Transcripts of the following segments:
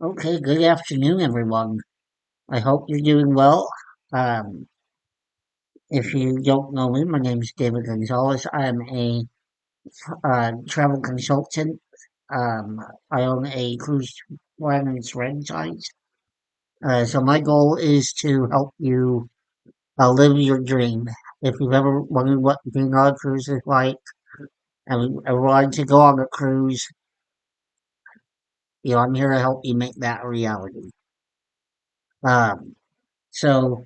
Okay, good afternoon, everyone. I hope you're doing well. Um, if you don't know me, my name is David Gonzalez. I'm a travel consultant. Um, I own a cruise line franchise. So my goal is to help you live your dream. If you've ever wondered what being on a cruise is like and ever wanted to go on a cruise, I'm here to help you make that a reality. Um, so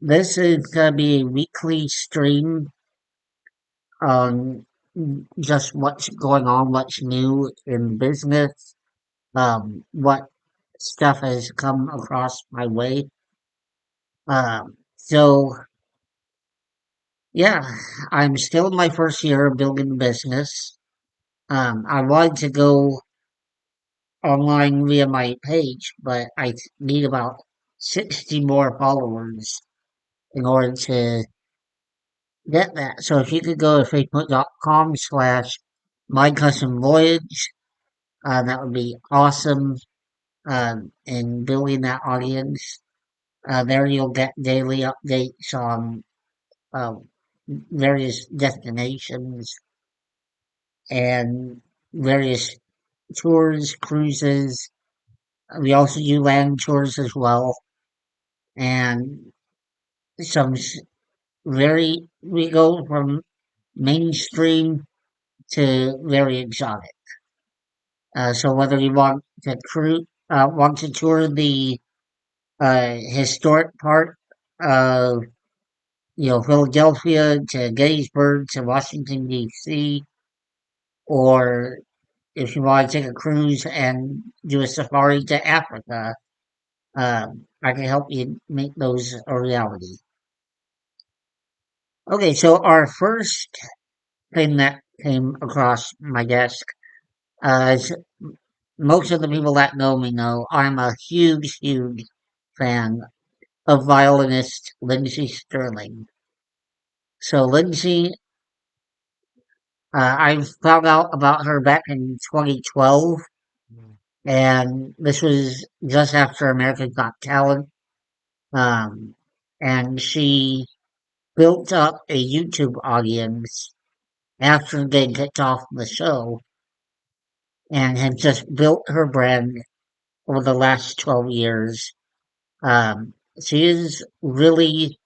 this is going to be a weekly stream on just what's going on, what's new in business, what stuff has come across my way. So yeah, I'm still in my first year of building the business. I wanted to go online via my page, but I need about 60 more followers in order to get that. So if you could go to facebook.com/, my custom voyage, that would be awesome. In building that audience. There you'll get daily updates on uh, various destinations and various tours, cruises. We also do land tours as well, and some we go from mainstream to very exotic. So whether you want to tour the historic part of Philadelphia to Gettysburg to Washington, D.C., or if you want to take a cruise and do a safari to Africa, I can help you make those a reality. Okay, so our first thing that came across my desk, as most of the people that know me know, I'm a huge, huge fan of violinist Lindsey Stirling. So Lindsey, I found out about her back in 2012, and this was just after America's Got Talent. Um, and she built up a YouTube audience after they kicked off the show, and had just built her brand over the last 12 years. She is really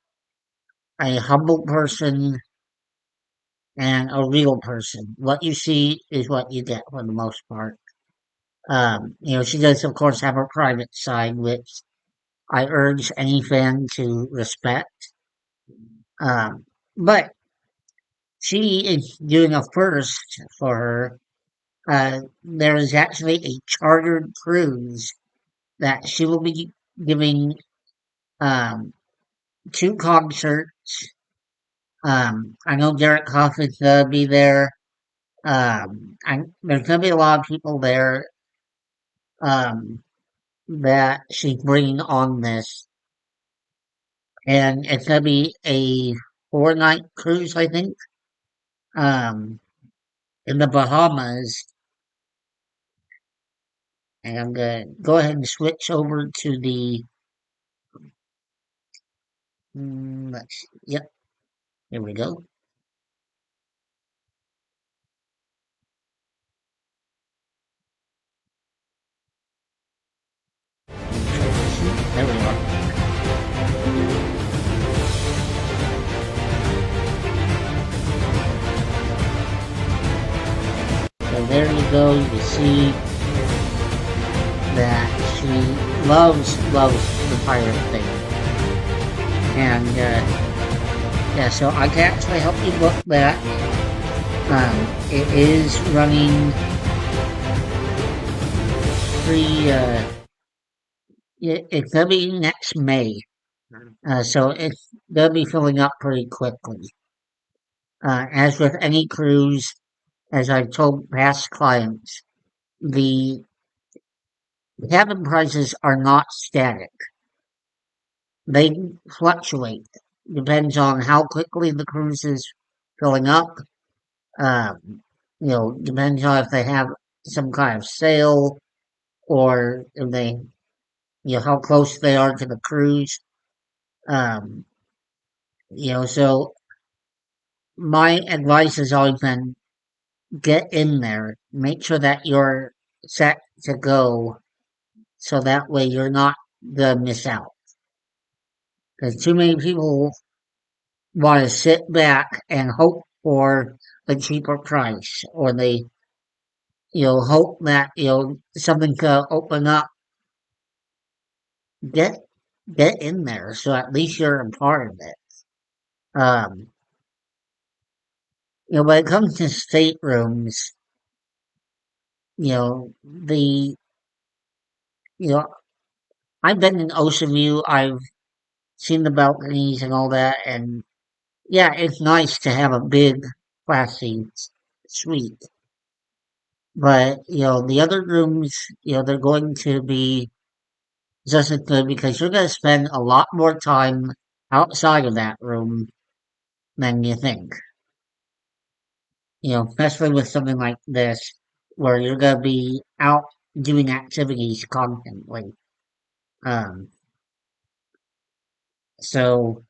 a humble person and a real person. What you see is what you get for the most part. She does, of course, have her private side, which I urge any fan to respect. Um, but she is doing a first for her. There is actually a chartered cruise that she will be giving um, two concerts. I know Derek Hoff is going to be there. There's going to be a lot of people there um, that she's bringing on this. And it's going to be a 4-night cruise, I think, um, in the Bahamas. And I'm gonna go ahead and switch over to the. Let's see. Yep, here we go. There we are. So there you go. You see that she loves the pirate thing, and yeah. So I can actually help you book that. It is running free. It's gonna be next May. So it's gonna be filling up pretty quickly. As with any cruise, as I've told past clients, the cabin prices are not static. They fluctuate. Depends on how quickly the cruise is filling up. Um, depends on if they have some kind of sale or if they, how close they are to the cruise. Um, so my advice has always been get in there, make sure that you're set to go, so that way you're not gonna miss out. Because too many people want to sit back and hope for a cheaper price, or they, hope that, something could open up. Get, get in there, so at least you're a part of it. Um, when it comes to staterooms, the, you know, I've been in Ocean View, I've seen the balconies and all that, and yeah, it's nice to have a big, classy suite. But, the other rooms, they're going to be just as good because you're going to spend a lot more time outside of that room than you think. Especially with something like this, where you're going to be out doing activities constantly. Um, so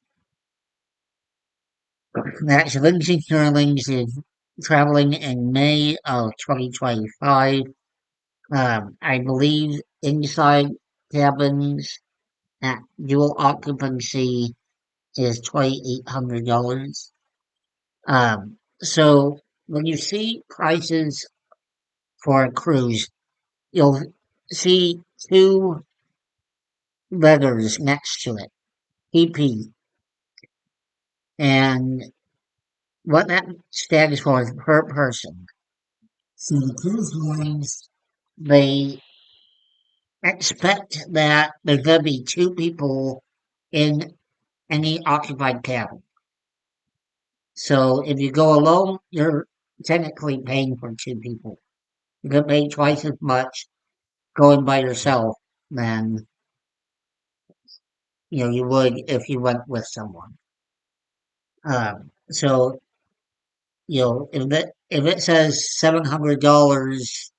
that's Lindsey Stirling is traveling in May of 2025. I believe inside cabins at dual occupancy is $2,800. So when you see prices for a cruise, you'll see two letters next to it, PP, and what that stands for is per person. So the cruise lines, they expect that there's going to be two people in any occupied cabin. So if you go alone, you're technically paying for two people. You're going to pay twice as much going by yourself than you would if you went with someone. So if it says $700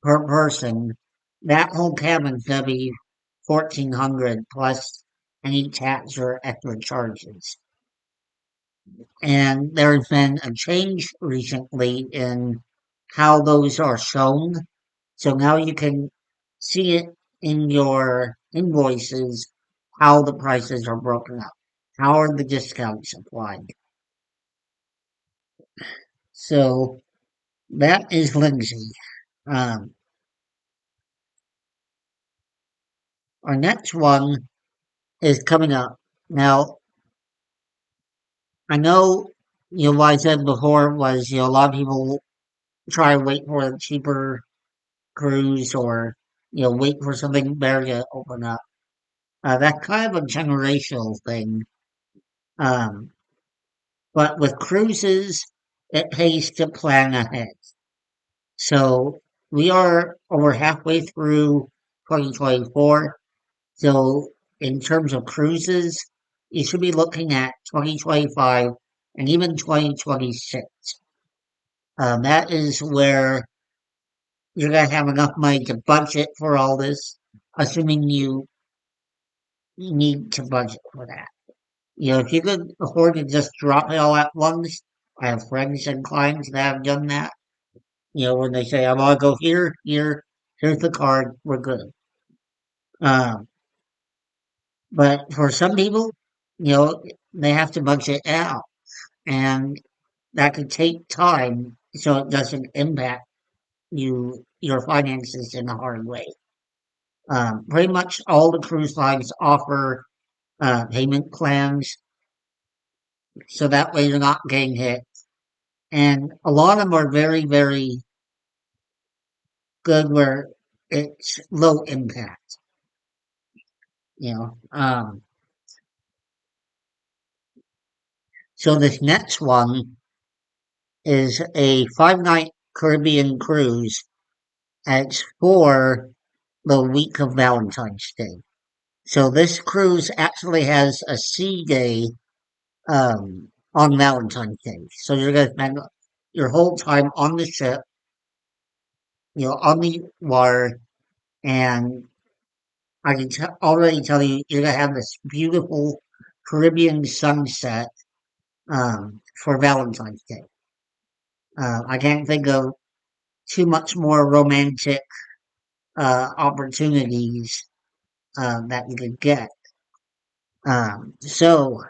per person, that whole cabin's gonna be 1,400 plus any tax or extra charges. And there's been a change recently in how those are shown. So now you can see it in your invoices how the prices are broken up. How are the discounts applied? So that is Lindsay. Um, our next one is coming up. Now, I know, what I said before was, a lot of people try to wait for a cheaper cruise or, wait for something better to open up. That's kind of a generational thing. Um, but with cruises, it pays to plan ahead. So we are over halfway through 2024. So in terms of cruises, you should be looking at 2025 and even 2026. That is where you're going to have enough money to budget for all this, assuming you need to budget for that. If you could afford to just drop it all at once, I have friends and clients that have done that. When they say, I want to go here, here, here's the card, we're good. Um, but for some people, they have to budget out, and that could take time so it doesn't impact your finances in a hard way. Pretty much all the cruise lines offer payment plans, so that way you're not getting hit. And a lot of them are very, very good where it's low impact. You know, um, so this next one is a 5 night Caribbean cruise. And it's for the week of Valentine's Day. So this cruise actually has a sea day on Valentine's Day. So you're gonna spend your whole time on the ship, on the water, and I can already tell you you're gonna have this beautiful Caribbean sunset for Valentine's Day. I can't think of too much more romantic opportunities that you could get. So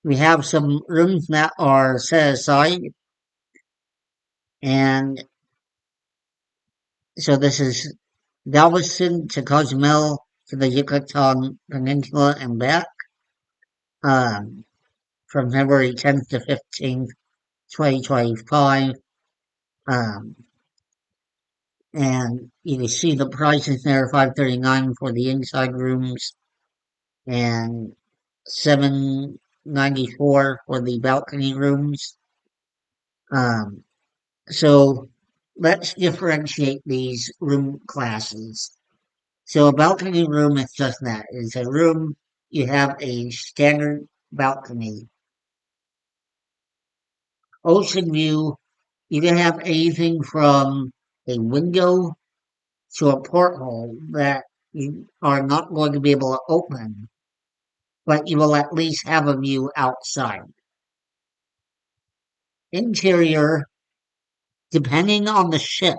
we have some rooms that are set aside, and so this is Galveston to Cozumel to the Yucatan Peninsula and back um, from February 10th to 15th, 2025. Um, and you can see the prices there, 539 for the inside rooms and 794 for the balcony rooms. Um, so let's differentiate these room classes. So a balcony room is just that. It's a room you have a standard balcony. Ocean view, you can have anything from a window to a porthole that you are not going to be able to open, but you will at least have a view outside. Interior, depending on the ship,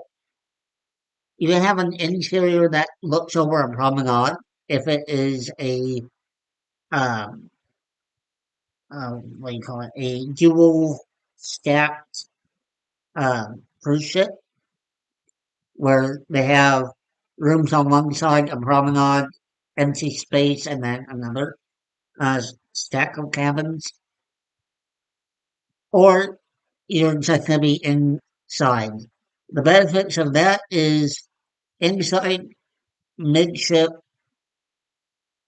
you can have an interior that looks over a promenade if it is a um, what do you call it? A dual stacked cruise ship where they have rooms on one side, a promenade, empty space, and then another stack of cabins. Or you're just going to be inside. The benefits of that is inside midship,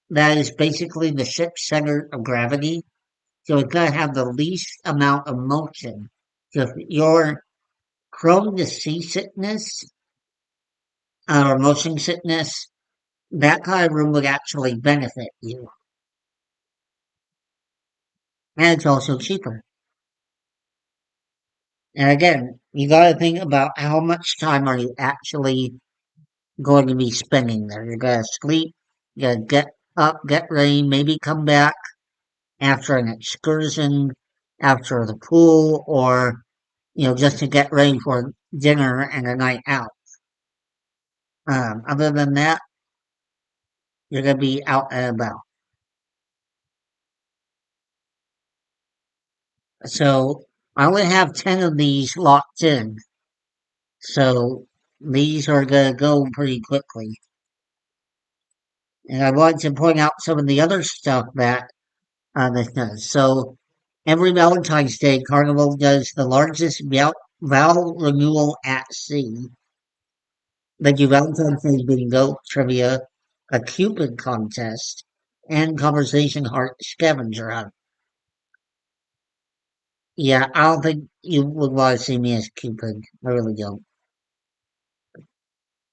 that is basically the ship's center of gravity. So it's going to have the least amount of motion. So if you're prone to seasickness or motion sickness, that kind of room would actually benefit you. And it's also cheaper. And again, you got to think about how much time are you actually going to be spending there. You're going to sleep, you're going to get up, get ready, maybe come back after an excursion, after the pool, or, just to get ready for dinner and a night out. Other than that, you're going to be out and about. So I only have 10 of these locked in. So these are going to go pretty quickly. And I want to point out some of the other stuff that this does. So every Valentine's Day, Carnival does the largest vow renewal at sea. They do Valentine's Day bingo, trivia, a Cupid contest, and conversation heart scavenger hunt. Yeah, I don't think you would want to see me as Cupid. I really don't.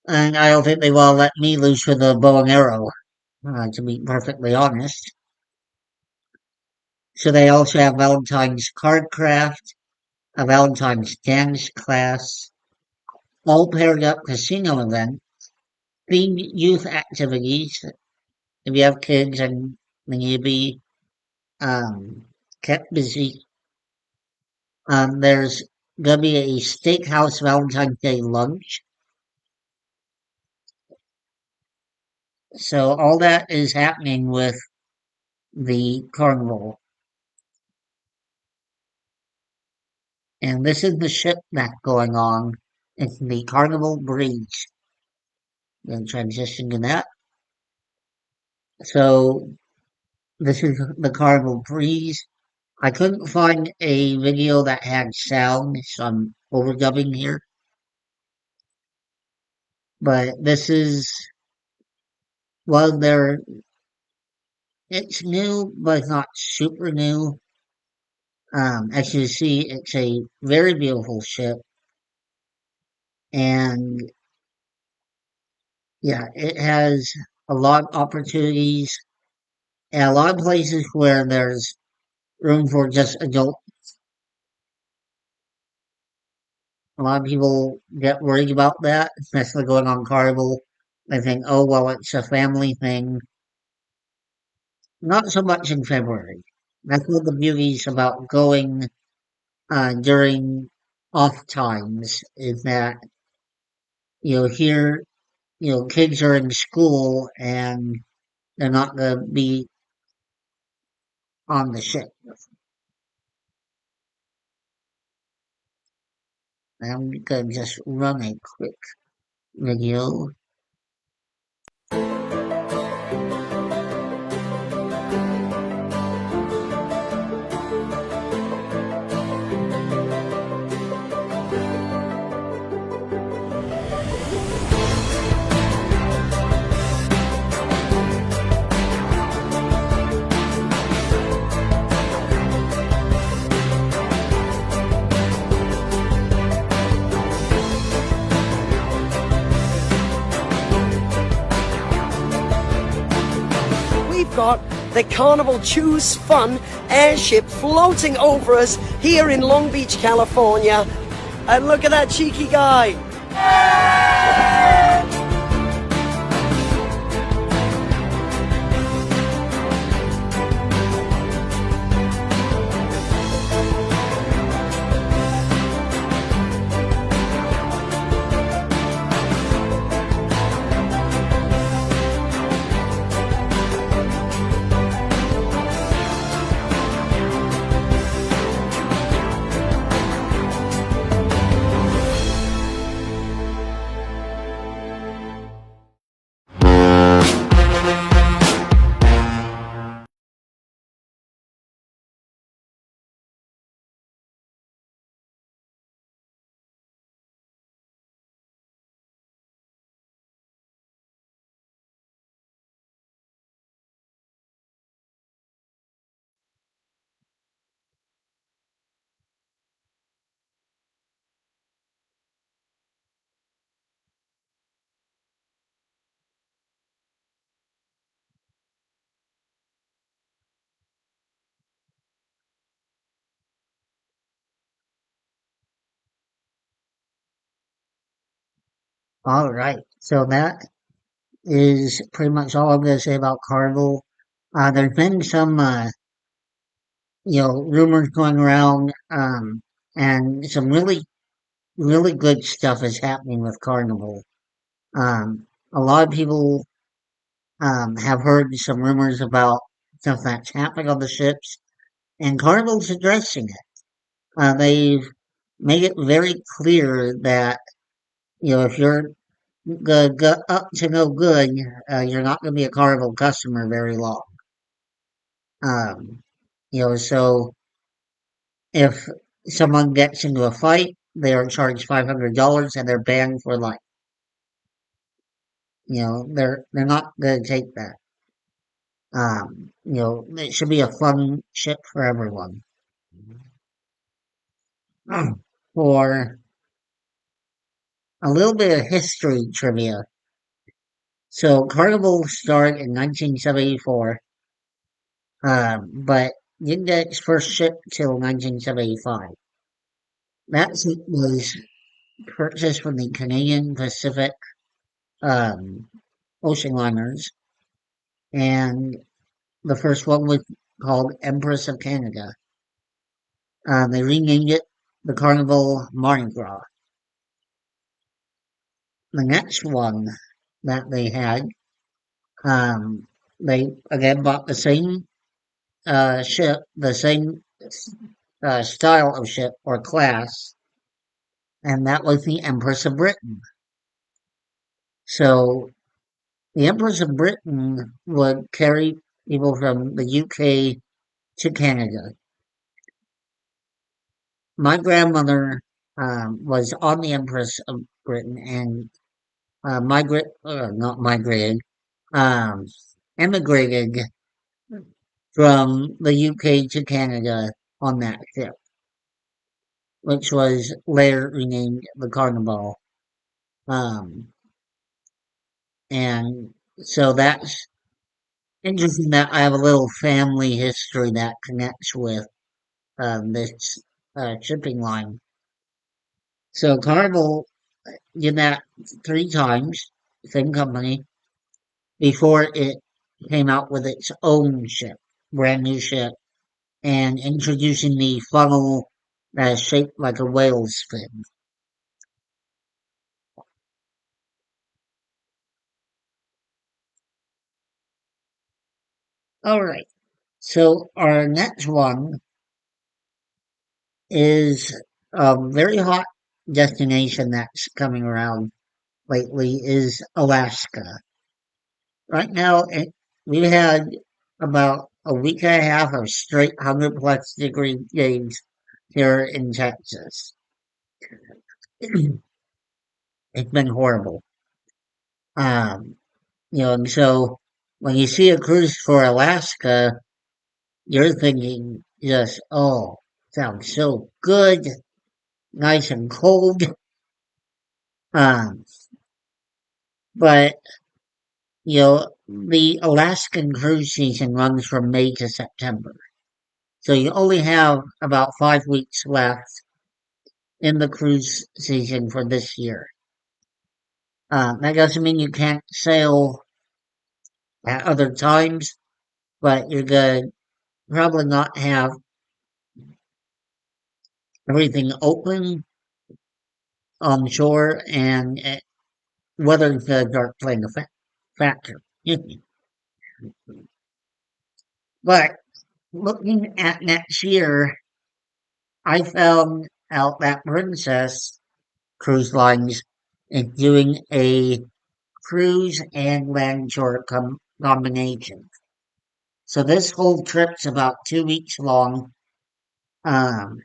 And I don't think they want to let me loose with a bow and arrow, to be perfectly honest. So they also have Valentine's card craft, a Valentine's dance class, all paired up casino event, themed youth activities. If you have kids and they need to be um, kept busy, there's gonna be a steakhouse Valentine's Day lunch. So all that is happening with the carnival, and this is the ship that's going on. It's the Carnival Breeze. Then transition to that. So this is the Carnival Breeze. I couldn't find a video that had sound, so I'm overdubbing here. But this is, well, it's new, but it's not super new. As you see, it's a very beautiful ship, and yeah, it has a lot of opportunities and a lot of places where there's room for just adult A lot of people get worried about that, especially going on Carnival. They think, oh, well, it's a family thing. Not so much in February. That's one of the beauties about going during off times is that, here, kids are in school and they're not going to be on the ship. I'm going to just run a quick video. We've got the Carnival Choose Fun airship floating over us here in Long Beach, California. And look at that cheeky guy. All right. So that is pretty much all I'm going to say about Carnival. There's been some, rumors going around, and some really, really good stuff is happening with Carnival. A lot of people, have heard some rumors about stuff that's happening on the ships, and Carnival's addressing it. They've made it very clear that, if you're up to no good, you're not going to be a Carnival customer very long. Um, so if someone gets into a fight, they are charged $500 and they're banned for life. They're not going to take that. It should be a fun ship for everyone. For a little bit of history trivia. So Carnival started in 1974, but didn't get its first ship till 1975. That ship was purchased from the Canadian Pacific um, ocean liners, and the first one was called Empress of Canada. They renamed it the Carnival Mardi Gras. The next one that they had, um, they again bought the same ship, the same style of ship or class, and that was the Empress of Britain. So the Empress of Britain would carry people from the UK to Canada. My grandmother was on the Empress of Britain and not migrated, um, emigrated from the UK to Canada on that ship, which was later renamed the Carnival. Um, and so that's interesting that I have a little family history that connects with this shipping line. So Carnival did that 3 times, same company, before it came out with its own ship, brand new ship, and introducing the funnel that is shaped like a whale's fin. All right. So our next one is a very hot destination that's coming around lately is Alaska. Right now, we had about a week and a half of straight 100 plus degree days here in Texas. It's been horrible. Um, and so when you see a cruise for Alaska, you're thinking just, oh, sounds so good, nice and cold. Um, but the Alaskan cruise season runs from May to September. So you only have about 5 weeks left in the cruise season for this year. That doesn't mean you can't sail at other times, but you're gonna probably not have everything open on shore, and weather's gonna start playing a factor. But looking at next year, I found out that Princess Cruise Lines is doing a cruise and land shore combination. So this whole trip's about 2 weeks long. Um,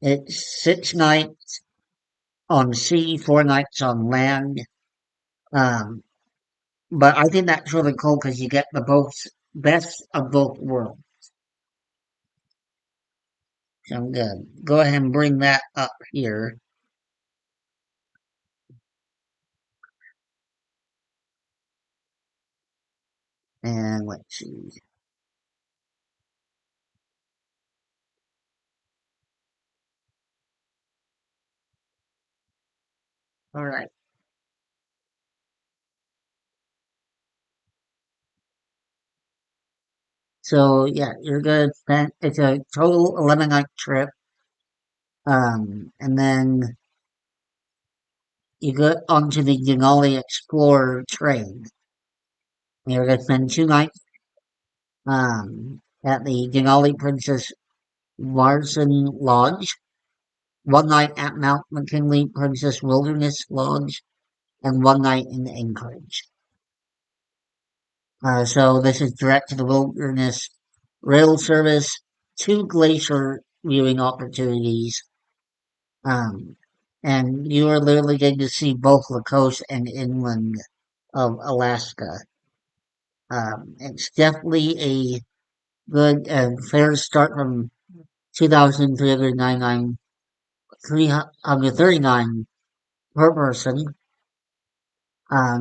it's 6 nights on sea, 4 nights on land. Um, but I think that's really cool because you get the both best of both worlds. So I'm gonna go ahead and bring that up here. And let's see. All right. So yeah, you're gonna spend it's a total 11 night trip. And then you go onto the Denali Explorer train. You're gonna spend 2 nights at the Denali Princess Larson Lodge, 1 night at Mount McKinley Princess Wilderness Lodge, and 1 night in Anchorage. So this is direct to the Wilderness Rail Service, 2 glacier viewing opportunities, um, and you are literally going to see both the coast and inland of Alaska. It's definitely a good and fair start from 2,399, 339 per person.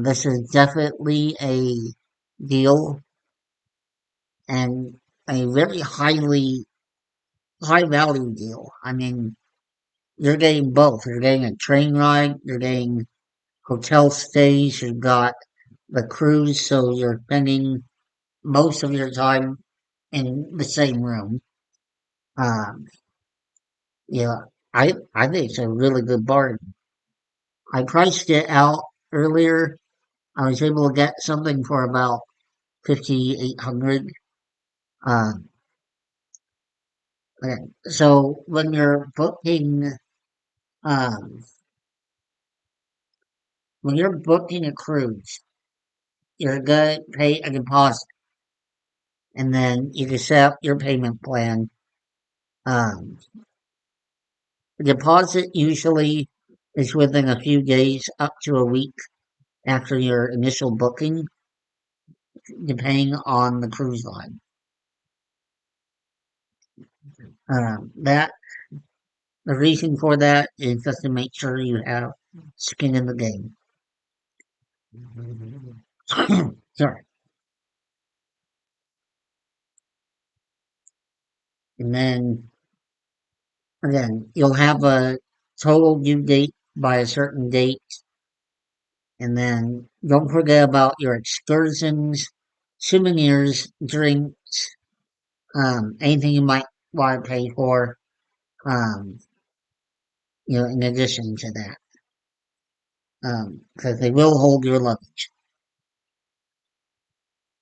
This is definitely a deal and a very high value deal. I mean, you're getting both. You're getting a train ride, you're getting hotel stays, you've got the cruise, so you're spending most of your time in the same room. Um, yeah, I think it's a really good bargain. I priced it out earlier. I was able to get something for about 5,800. Um, okay. So um, when you're booking a cruise, you're gonna pay a deposit, and then you can set up your payment plan. Um, the deposit usually is within a few days, up to a week after your initial booking, depending on the cruise line. That the reason for that is just to make sure you have skin in the game. Sorry. And then again, you'll have a total due date by a certain date. And then don't forget about your excursions, souvenirs, drinks, anything you might want to pay for, um, in addition to that, because they will hold your luggage.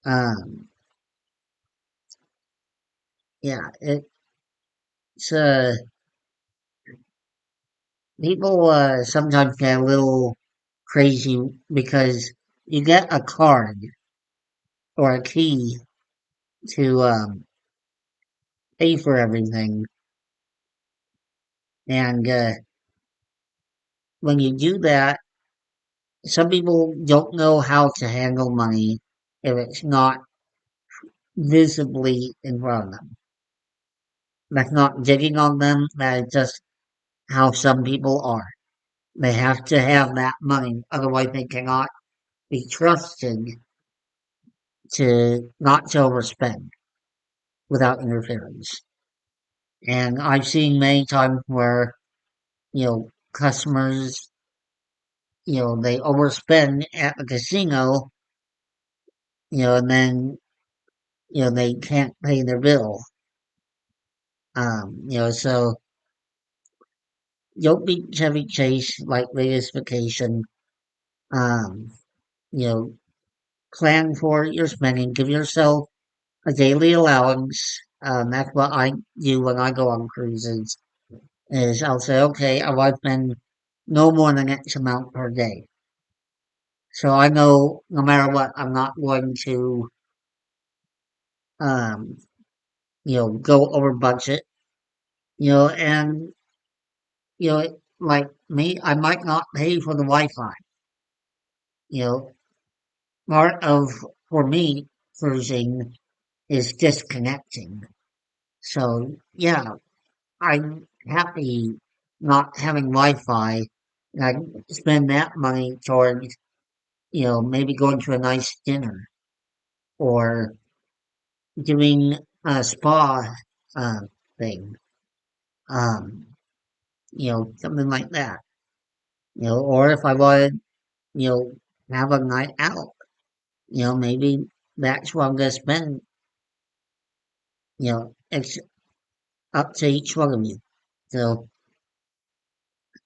Um, yeah, it's, people, sometimes get a little crazy because you get a card or a key to, pay for everything. And, when you do that, some people don't know how to handle money if it's not visibly in front of them. That's not digging on them, that is just how some people are. They have to have that money, otherwise they cannot be trusted to not to overspend without interference. And I've seen many times where, customers, they overspend at the casino, and then, they can't pay their bill. So don't be Chevy Chase like Vegas vacation. Um, you know, plan for your spending. Give yourself a daily allowance. That's what I do when I go on cruises. Is I'll say, okay, I want to spend no more than X amount per day. So I know no matter what, I'm not going to, um, go over budget. And like me, I might not pay for the Wi-Fi. You know, part of for me cruising is disconnecting. So yeah, I'm happy not having Wi-Fi. I spend that money towards, maybe going to a nice dinner or doing a spa uh, thing, um, something like that. Or if I wanted, you know, have a night out, maybe that's what I'm gonna spend. It's up to each one of you. So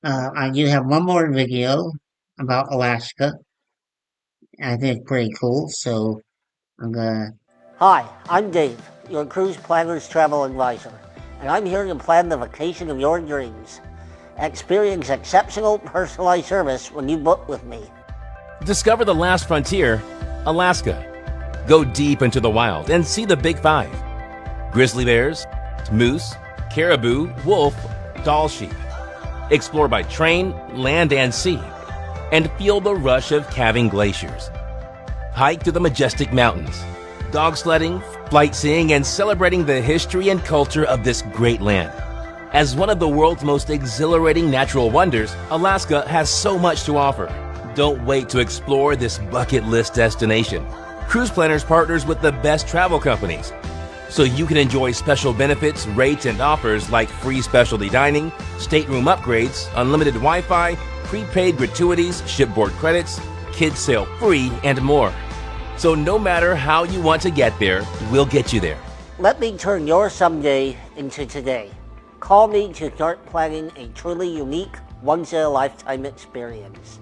I do have one more video about Alaska. I think it's pretty cool. So I'm gonna. Hi, I'm Dave, your cruise planner's travel advisor, and I'm here to plan the vacation of your dreams. Experience exceptional personalized service when you book with me. Discover the last frontier, Alaska. Go deep into the wild and see the big five: grizzly bears, moose, caribou, wolf, tall sheep. Explore by train, land, and sea, and feel the rush of calving glaciers. Hike to the majestic mountains, dog sledding, flight seeing, and celebrating the history and culture of this great land. As one of the world's most exhilarating natural wonders, Alaska has so much to offer. Don't wait to explore this bucket list destination. Cruise Planners partners with the best travel companies, so you can enjoy special benefits, rates, and offers like free specialty dining, stateroom upgrades, unlimited Wi-Fi, prepaid gratuities, shipboard credits, kids sail free, and more. So no matter how you want to get there, we'll get you there. Let me turn your someday into today. Call me to start planning a truly unique, once-in-a-lifetime experience.